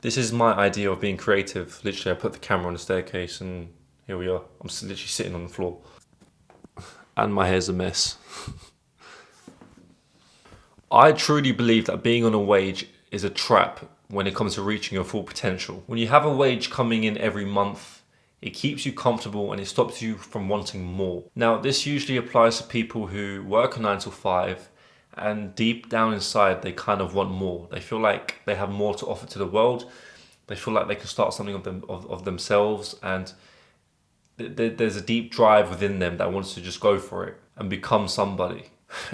This is my idea of being creative. Literally, I put the camera on the staircase and here we are. I'm literally sitting on the floor. And my hair's a mess. I truly believe that being on a wage is a trap when it comes to reaching your full potential. When you have a wage coming in every month, it keeps you comfortable and it stops you from wanting more. Now, this usually applies to people who work a 9 to 5 and deep down inside, they kind of want more. They feel like they have more to offer to the world. They feel like they can start something of themselves, and there's a deep drive within them that wants to just go for it and become somebody.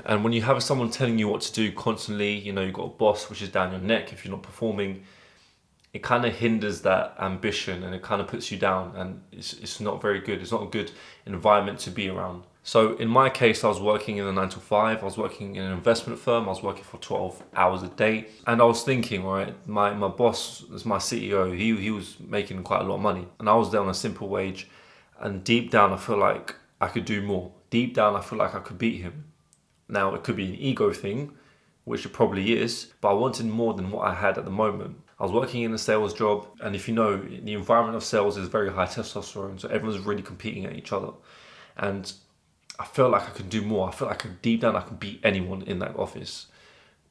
And when you have someone telling you what to do constantly, you've got a boss which is down your neck if you're not performing, it kind of hinders that ambition and it kind of puts you down, and it's not very good. It's not a good environment to be around. So in my case, I was working in a 9 to 5. I was working in an investment firm. I was working for 12 hours a day. And I was thinking, right, my boss, as my CEO, he was making quite a lot of money. And I was there on a simple wage. And deep down, I feel like I could do more. Deep down, I feel like I could beat him. Now, it could be an ego thing, which it probably is, but I wanted more than what I had at the moment. I was working in a sales job, and if you know, the environment of sales is very high testosterone, so everyone's really competing at each other. And I felt like I could do more. I felt like deep down I could beat anyone in that office.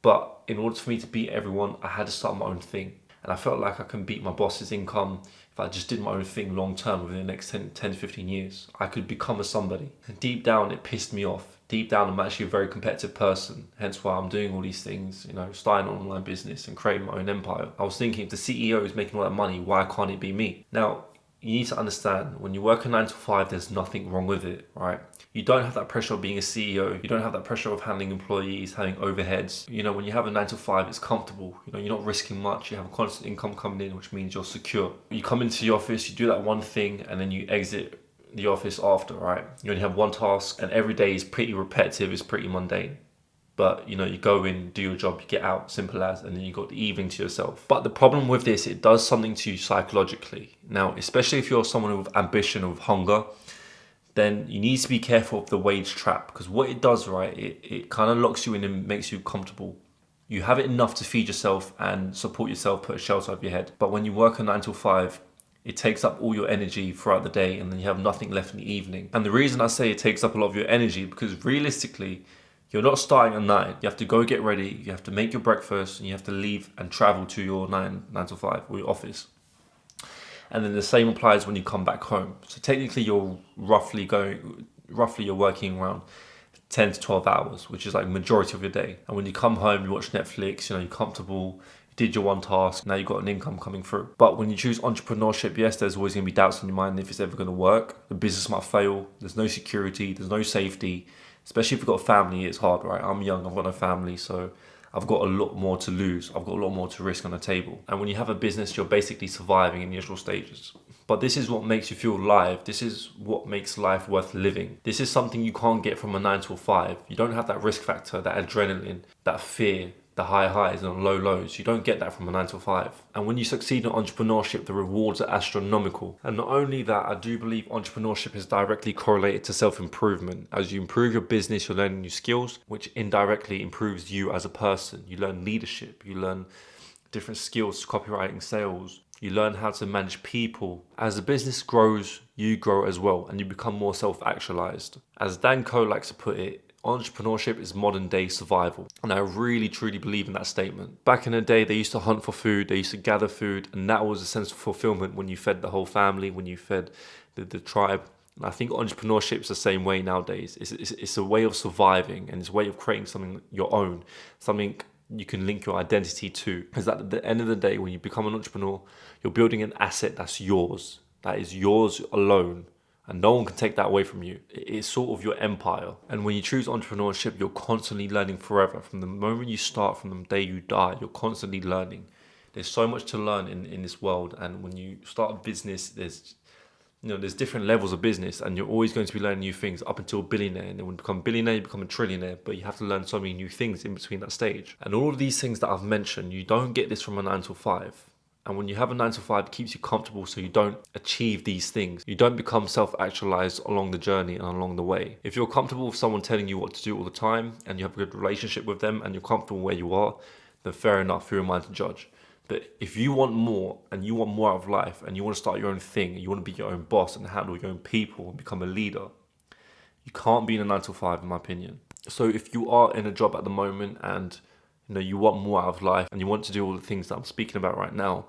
But in order for me to beat everyone, I had to start my own thing. And I felt like I can beat my boss's income if I just did my own thing long term within the next 10 to 15 years. I could become a somebody. And deep down, it pissed me off. Deep down, I'm actually a very competitive person. Hence why I'm doing all these things, starting an online business and creating my own empire. I was thinking, if the CEO is making all that money, why can't it be me? Now, you need to understand, when you work a 9 to 5, there's nothing wrong with it, right? You don't have that pressure of being a CEO. You don't have that pressure of handling employees, having overheads. When you have a 9 to 5, it's comfortable. You're not risking much. You have a constant income coming in, which means you're secure. You come into the office, you do that one thing, and then you exit the office after, right? You only have one task, and every day is pretty repetitive, it's pretty mundane. But you go in, do your job, you get out, simple as, and then you got the evening to yourself. But the problem with this, it does something to you psychologically. Now, especially if you're someone with ambition, with hunger, then you need to be careful of the wage trap, because what it does, right, it kind of locks you in and makes you comfortable. You have it enough to feed yourself and support yourself, put a shelter over your head. But when you work a 9 to 5, it takes up all your energy throughout the day, and then you have nothing left in the evening. And the reason I say it takes up a lot of your energy, because realistically, you're not starting at 9. You have to go get ready, you have to make your breakfast, and you have to leave and travel to your 9 to 5 or your office. And then the same applies when you come back home. So technically you're you're working around 10 to 12 hours, which is like the majority of your day. And when you come home, you watch Netflix, you're comfortable, you did your one task, now you've got an income coming through. But when you choose entrepreneurship, yes, there's always going to be doubts in your mind if it's ever going to work. The business might fail, there's no security, there's no safety. Especially if you've got a family, it's hard, right? I'm young, I've got no family, so I've got a lot more to lose. I've got a lot more to risk on the table. And when you have a business, you're basically surviving in the initial stages. But this is what makes you feel alive. This is what makes life worth living. This is something you can't get from a 9 to 5. You don't have that risk factor, that adrenaline, that fear, the high highs and low lows. You don't get that from a 9 to 5. And when you succeed in entrepreneurship, the rewards are astronomical. And not only that, I do believe entrepreneurship is directly correlated to self-improvement. As you improve your business, you're learning new skills, which indirectly improves you as a person. You learn leadership, you learn different skills, copywriting, sales. You learn how to manage people. As the business grows, you grow as well, and you become more self-actualized. As Dan Coe likes to put it, entrepreneurship is modern day survival. And I really truly believe in that statement. Back in the day, they used to hunt for food, they used to gather food, and that was a sense of fulfillment when you fed the whole family, when you fed the tribe. And I think entrepreneurship is the same way nowadays. It's a way of surviving, and it's a way of creating something your own, something you can link your identity to. Because at the end of the day, when you become an entrepreneur, you're building an asset that's yours, that is yours alone. And no one can take that away from you. It's sort of your empire. And when you choose entrepreneurship, you're constantly learning forever. From the moment you start, from the day you die, you're constantly learning. There's so much to learn in this world. And when you start a business, there's different levels of business, and you're always going to be learning new things up until a billionaire. And then when you become a billionaire, you become a trillionaire. But you have to learn so many new things in between that stage. And all of these things that I've mentioned, you don't get this from a 9 to 5. And when you have a 9 to 5, it keeps you comfortable so you don't achieve these things. You don't become self-actualized along the journey and along the way. If you're comfortable with someone telling you what to do all the time, and you have a good relationship with them, and you're comfortable where you are, then fair enough, who am I to judge? But if you want more and you want more out of life and you want to start your own thing, and you want to be your own boss and handle your own people and become a leader, you can't be in a 9 to 5, in my opinion. So if you are in a job at the moment and you want more out of life and you want to do all the things that I'm speaking about right now,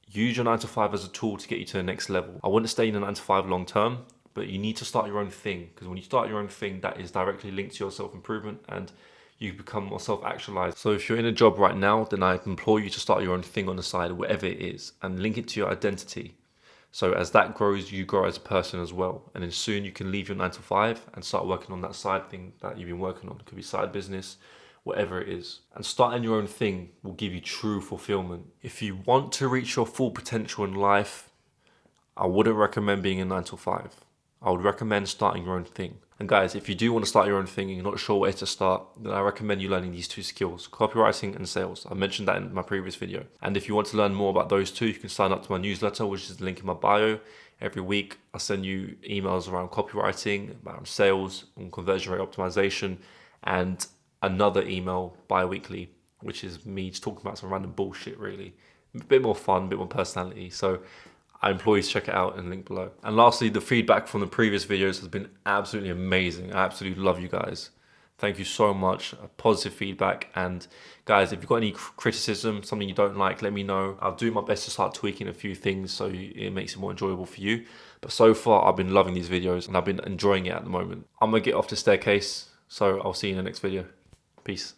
use your 9 to 5 as a tool to get you to the next level. I wouldn't stay in a 9 to 5 long term, but you need to start your own thing, because when you start your own thing, that is directly linked to your self-improvement and you become more self-actualized. So if you're in a job right now, then I implore you to start your own thing on the side, whatever it is, and link it to your identity. So as that grows, you grow as a person as well. And then soon you can leave your 9 to 5 and start working on that side thing that you've been working on. It could be side business, whatever it is. And starting your own thing will give you true fulfillment. If you want to reach your full potential in life, I wouldn't recommend being in 9 to 5. I would recommend starting your own thing. And guys, if you do want to start your own thing and you're not sure where to start, then I recommend you learning these 2 skills, copywriting and sales. I mentioned that in my previous video. And if you want to learn more about those 2, you can sign up to my newsletter, which is the link in my bio. Every week, I send you emails around copywriting, around sales, and conversion rate optimization, and another email bi-weekly, which is me just talking about some random bullshit, really. A bit more fun, a bit more personality. So I implore you to check it out in the link below. And lastly, the feedback from the previous videos has been absolutely amazing. I absolutely love you guys. Thank you so much. Positive feedback. And guys, if you've got any criticism, something you don't like, let me know. I'll do my best to start tweaking a few things so it makes it more enjoyable for you. But so far, I've been loving these videos and I've been enjoying it at the moment. I'm going to get off the staircase, so I'll see you in the next video. Peace.